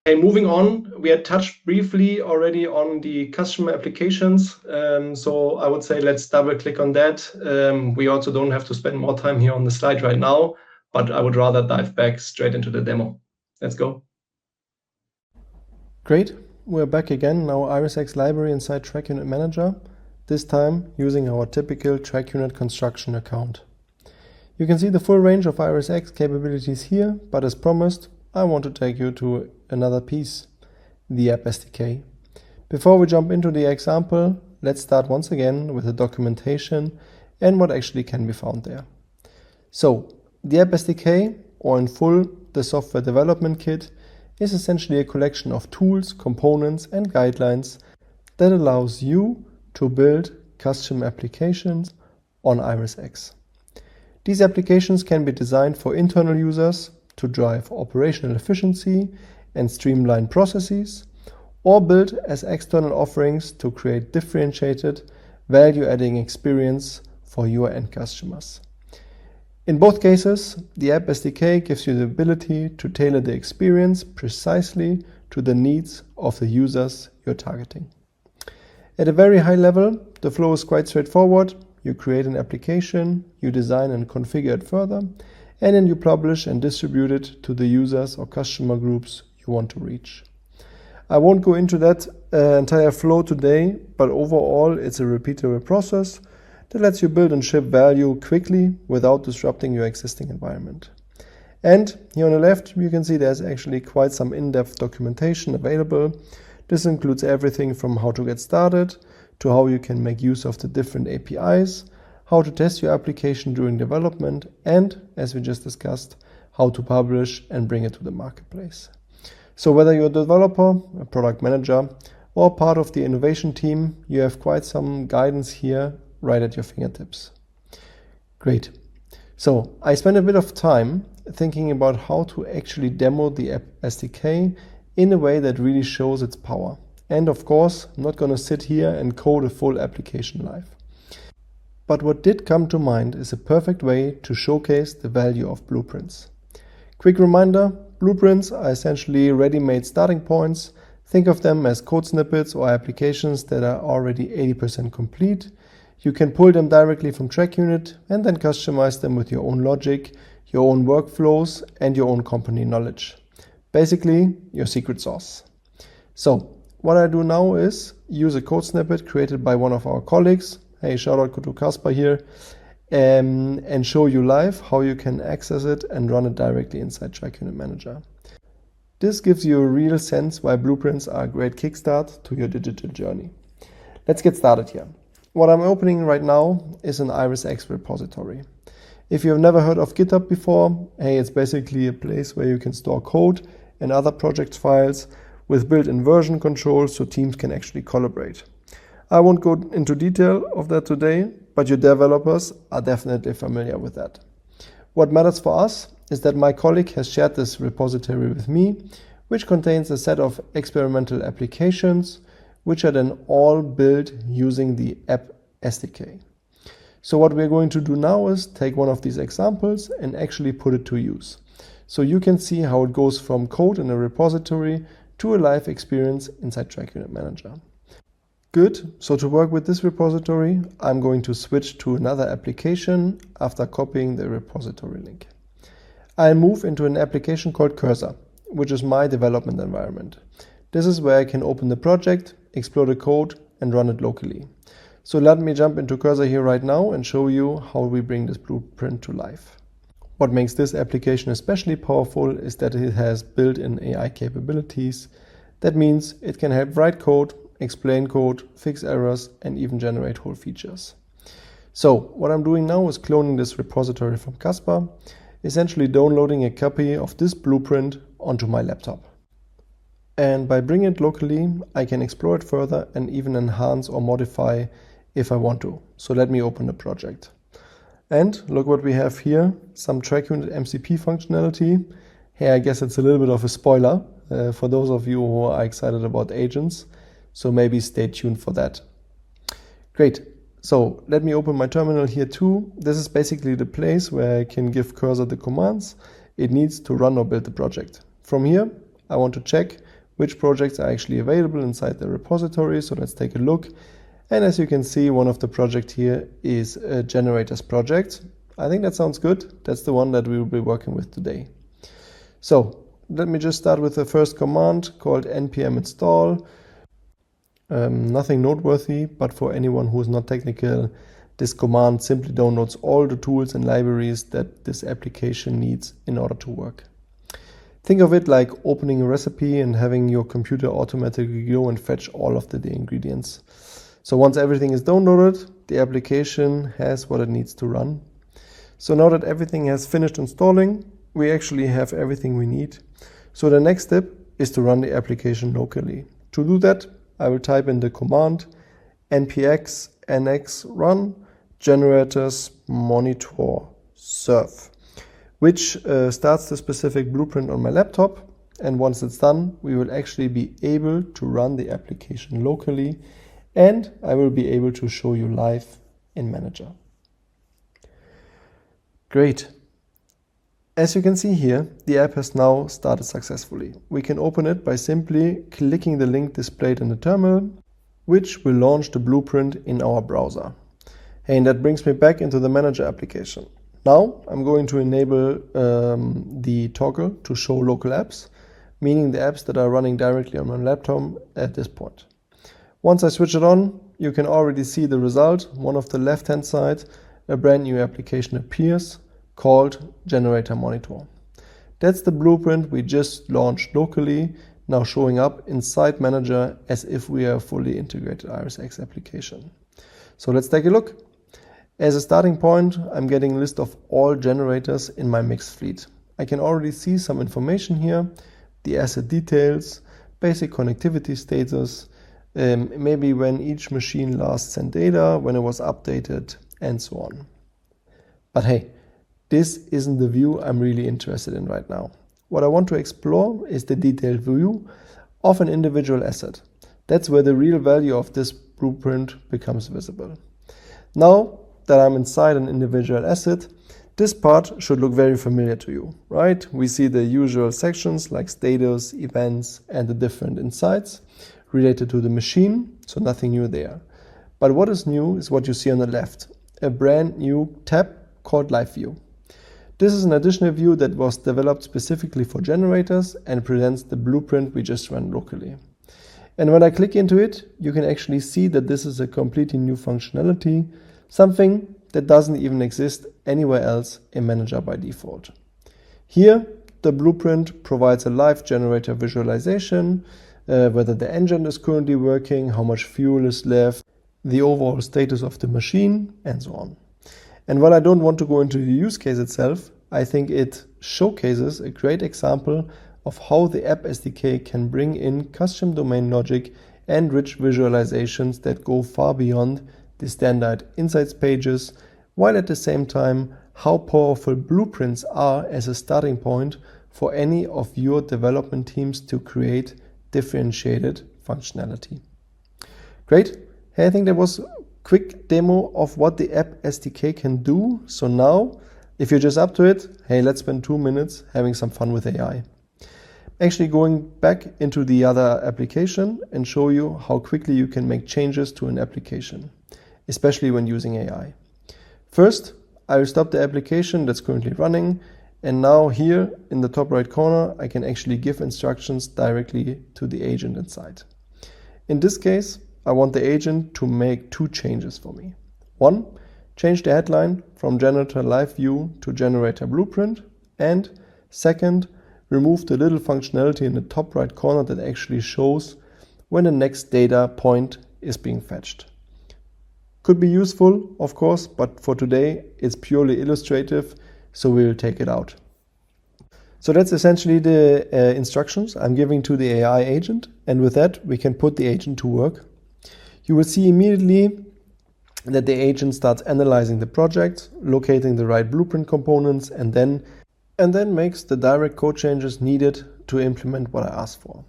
Okay, moving on, we had touched briefly already on the customer applications. So I would say let's double click on that. We also don't have to spend more time here on the slide right now, but I would rather dive back straight into the demo. Let's go. Great, we're back again in our IrisX library inside Trackunit Manager, this time using our typical Trackunit construction account. You can see the full range of IrisX capabilities here, but as promised, I want to take you to another piece, the App SDK. Before we jump into the example, let's start once again with the documentation and what actually can be found there. So, the App SDK, or in full, the software development kit, is essentially a collection of tools, components and guidelines that allows you to build custom applications on IrisX. These applications can be designed for internal users to drive operational efficiency and streamline processes, or built as external offerings to create differentiated, value-adding experience for your end customers. In both cases, the App SDK gives you the ability to tailor the experience precisely to the needs of the users you're targeting. At a very high level, the flow is quite straightforward. You create an application, you design and configure it further, and then you publish and distribute it to the users or customer groups you want to reach. I won't go into that entire flow today, but overall it's a repeatable process that lets you build and ship value quickly without disrupting your existing environment. And here on the left, you can see there's actually quite some in-depth documentation available. This includes everything from how to get started to how you can make use of the different APIs, how to test your application during development, and, as we just discussed, how to publish and bring it to the marketplace. So whether you're a developer, a product manager, or part of the innovation team, you have quite some guidance here right at your fingertips. Great. So I spent a bit of time thinking about how to actually demo the App SDK in a way that really shows its power. And of course, I'm not going to sit here and code a full application live. But what did come to mind is a perfect way to showcase the value of blueprints. Quick reminder, blueprints are essentially ready-made starting points. Think of them as code snippets or applications that are already 80% complete. You can pull them directly from Trackunit and then customize them with your own logic, your own workflows, and your own company knowledge. Basically, your secret sauce. So, what I do now is use a code snippet created by one of our colleagues. Hey, shout out to Kasper here, and show you live how you can access it and run it directly inside Trackunit Manager. This gives you a real sense why blueprints are a great kickstart to your digital journey. Let's get started here. What I'm opening right now is an IrisX repository. If you have never heard of GitHub before, hey, it's basically a place where you can store code and other project files with built-in version control so teams can actually collaborate. I won't go into detail of that today, but your developers are definitely familiar with that. What matters for us is that my colleague has shared this repository with me, which contains a set of experimental applications, which are then all built using the App SDK. So what we're going to do now is take one of these examples and actually put it to use. So you can see how it goes from code in a repository to a live experience inside Trackunit Manager. Good, so to work with this repository, I'm going to switch to another application after copying the repository link. I'll move into an application called Cursor, which is my development environment. This is where I can open the project, explore the code, and run it locally. So let me jump into Cursor here right now and show you how we bring this blueprint to life. What makes this application especially powerful is that it has built-in AI capabilities. That means it can help write code, explain code, fix errors, and even generate whole features. So what I'm doing now is cloning this repository from Kasper, essentially downloading a copy of this blueprint onto my laptop. And by bringing it locally, I can explore it further and even enhance or modify if I want to. So let me open the project. And look what we have here, some Trackunit MCP functionality. Here I guess it's a little bit of a spoiler for those of you who are excited about agents. So maybe stay tuned for that. Great. So let me open my terminal here too. This is basically the place where I can give Cursor the commands it needs to run or build the project. From here, I want to check which projects are actually available inside the repository. So let's take a look. And as you can see, one of the projects here is a generators project. I think that sounds good. That's the one that we will be working with today. So let me just start with the first command called npm install. Nothing noteworthy, but for anyone who is not technical, this command simply downloads all the tools and libraries that this application needs in order to work. Think of it like opening a recipe and having your computer automatically go and fetch all of the ingredients. So once everything is downloaded, the application has what it needs to run. So now that everything has finished installing, we actually have everything we need. So the next step is to run the application locally. To do that, I will type in the command npx nx run generators monitor serve, which starts the specific blueprint on my laptop. And once it's done, we will actually be able to run the application locally, and I will be able to show you live in Manager. Great. As you can see here, the app has now started successfully. We can open it by simply clicking the link displayed in the terminal, which will launch the blueprint in our browser. And that brings me back into the Manager application. Now I'm going to enable the toggle to show local apps, meaning the apps that are running directly on my laptop at this point. Once I switch it on, you can already see the result. One of the left-hand side, a brand new application appears called Generator Monitor. That's the blueprint we just launched locally, now showing up inside Manager as if we are a fully integrated IrisX application. So let's take a look. As a starting point, I'm getting a list of all generators in my mixed fleet. I can already see some information here, the asset details, basic connectivity status, maybe when each machine last sent data, when it was updated, and so on. But hey, this isn't the view I'm really interested in right now. What I want to explore is the detailed view of an individual asset. That's where the real value of this blueprint becomes visible. Now that I'm inside an individual asset, this part should look very familiar to you, right? We see the usual sections like status, events, and the different insights related to the machine, so nothing new there. But what is new is what you see on the left, a brand new tab called Live View. This is an additional view that was developed specifically for generators and presents the blueprint we just ran locally. And when I click into it, you can actually see that this is a completely new functionality, something that doesn't even exist anywhere else in Manager by default. Here, the blueprint provides a live generator visualization, whether the engine is currently working, how much fuel is left, the overall status of the machine, and so on. And while I don't want to go into the use case itself, I think it showcases a great example of how the App SDK can bring in custom domain logic and rich visualizations that go far beyond the standard insights pages, while at the same time how powerful blueprints are as a starting point for any of your development teams to create differentiated functionality. Great. Hey, I think that was quick demo of what the App SDK can do. So now, if you're just up to it, hey, let's spend 2 minutes having some fun with AI. Actually going back into the other application and show you how quickly you can make changes to an application, especially when using AI. First, I will stop the application that's currently running, and now here in the top right corner, I can actually give instructions directly to the agent inside. In this case, I want the agent to make 2 changes for me. 1, change the headline from Generator Live View to Generator Blueprint, and 2nd, remove the little functionality in the top right corner that actually shows when the next data point is being fetched. Could be useful, of course, but for today it's purely illustrative, so we will take it out. So that's essentially the instructions I'm giving to the AI agent, and with that we can put the agent to work. You will see immediately that the agent starts analyzing the project, locating the right blueprint components, and then makes the direct code changes needed to implement what I asked for.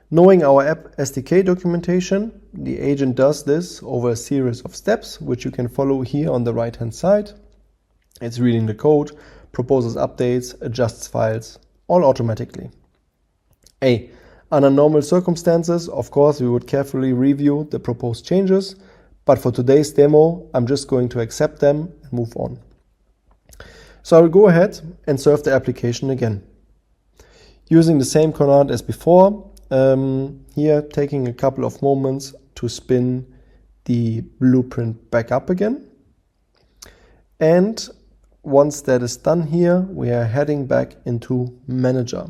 Knowing our App SDK documentation, the agent does this over a series of steps, which you can follow here on the right-hand side. It's reading the code, proposes updates, adjusts files, all automatically. Hey, Under normal circumstances, of course, we would carefully review the proposed changes, but for today's demo, I'm just going to accept them and move on. So I will go ahead and serve the application again. Using the same command as before, here taking a couple of moments to spin the blueprint back up again. And once that is done here, we are heading back into Manager,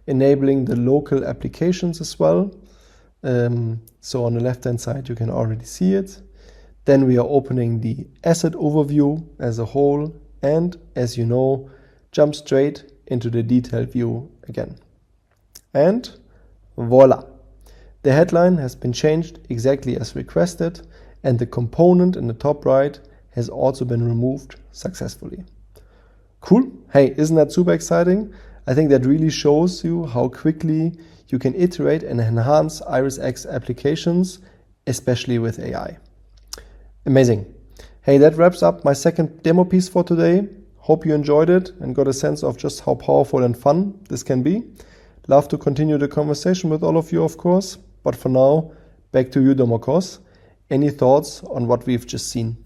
enabling the local applications as well. So on the left-hand side, you can already see it. Then we are opening the asset overview as a whole, and as you know, jump straight into the detail view again. And voila! The headline has been changed exactly as requested, and the component in the top right has also been removed successfully. Cool. Hey, isn't that super exciting? I think that really shows you how quickly you can iterate and enhance IrisX applications, especially with AI. Amazing. Hey, that wraps up my second demo piece for today. Hope you enjoyed it and got a sense of just how powerful and fun this can be. Love to continue the conversation with all of you, of course. But for now, back to you, Domokos. Any thoughts on what we've just seen?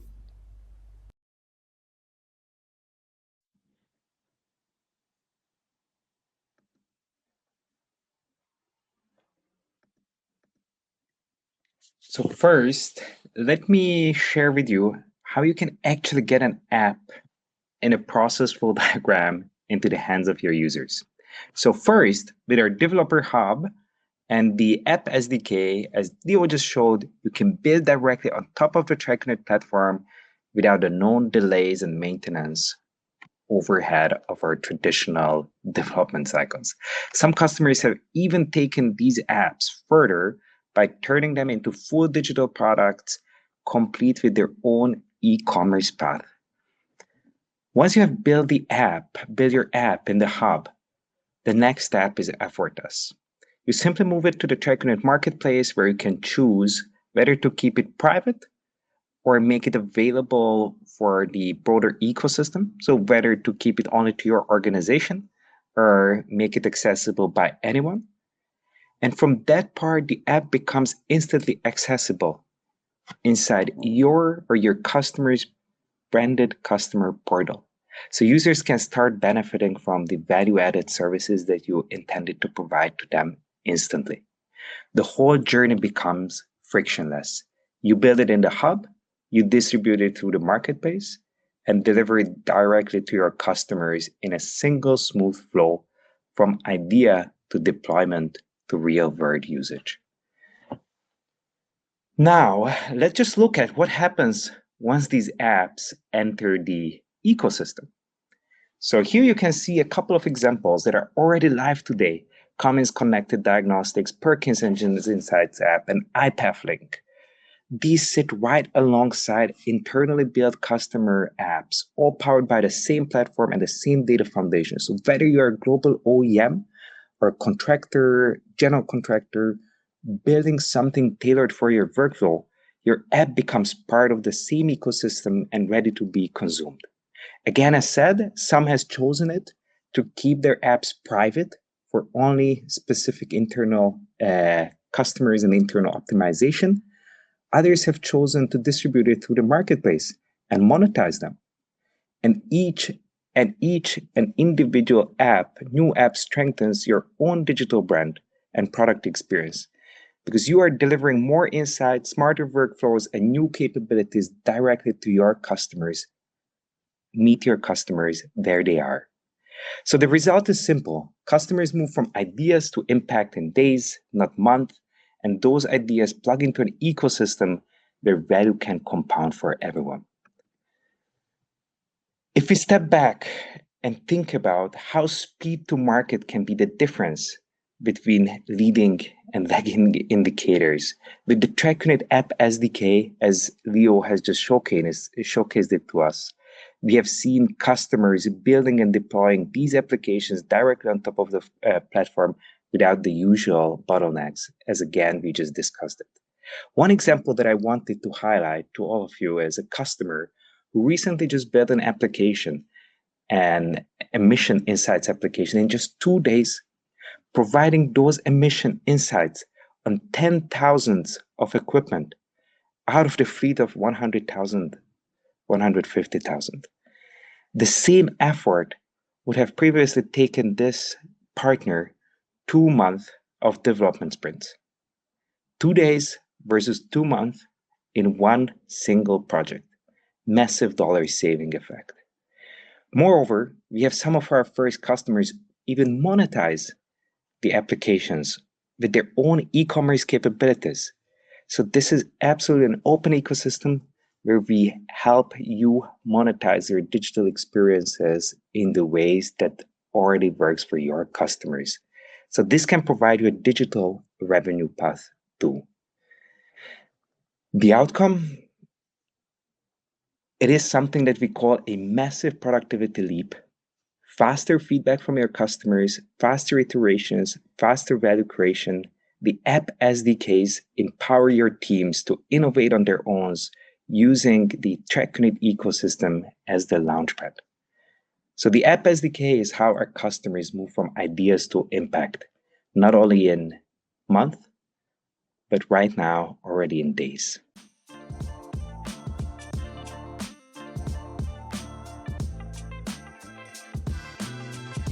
So first, let me share with you how you can actually get an app in a process flow diagram into the hands of your users. So first, with our developer hub and the App SDK, as Leo just showed, you can build directly on top of the Trackunit platform without the known delays and maintenance overhead of our traditional development cycles. Some customers have even taken these apps further by turning them into full digital products, complete with their own e-commerce path. Once you have built your app in the hub, the next step is effortless. You simply move it to the Trackunit marketplace, where you can choose whether to keep it private or make it available for the broader ecosystem. So whether to keep it only to your organization or make it accessible by anyone. And from that part, the app becomes instantly accessible inside your or your customer's branded customer portal. So users can start benefiting from the value-added services that you intended to provide to them instantly. The whole journey becomes frictionless. You build it in the hub, you distribute it through the marketplace, and deliver it directly to your customers in a single smooth flow from idea to deployment to real-world usage. Now, let's just look at what happens once these apps enter the ecosystem. So here you can see a couple of examples that are already live today. Cummins Connected Diagnostics, Perkins Engines Insights app, and iPathLink. These sit right alongside internally built customer apps, all powered by the same platform and the same data foundation. So whether you're a global OEM or a contractor, general contractor, building something tailored for your workflow, your app becomes part of the same ecosystem and ready to be consumed. Again, as said, some has chosen it to keep their apps private for only specific internal customers and internal optimization. Others have chosen to distribute it through the marketplace and monetize them. And each individual new app strengthens your own digital brand and product experience, because you are delivering more insights, smarter workflows, and new capabilities directly to your customers. Meet your customers where they are. So the result is simple. Customers move from ideas to impact in days, not months, and those ideas plug into an ecosystem where value can compound for everyone. If we step back and think about how speed to market can be the difference between leading and lagging indicators, with the Trackunit App SDK, as Leo has just showcased it to us, we have seen customers building and deploying these applications directly on top of the platform without the usual bottlenecks, as again, we just discussed it. One example that I wanted to highlight to all of you is a customer who recently just built an application, an emission insights application, in just 2 days, providing those emission insights on 10,000s of equipment out of the fleet of 100,000, 150,000. The same effort would have previously taken this partner 2 months of development sprints. 2 days versus 2 months in one single project. Massive dollar saving effect. Moreover, we have some of our first customers even monetize the applications with their own e-commerce capabilities. So this is absolutely an open ecosystem where we help you monetize your digital experiences in the ways that already works for your customers. So this can provide you a digital revenue path too. The outcome, it is something that we call a massive productivity leap, faster feedback from your customers, faster iterations, faster value creation. The App SDKs empower your teams to innovate on their own using the Trackunit ecosystem as the launchpad. So the App SDK is how our customers move from ideas to impact, not only in months, but right now already in days.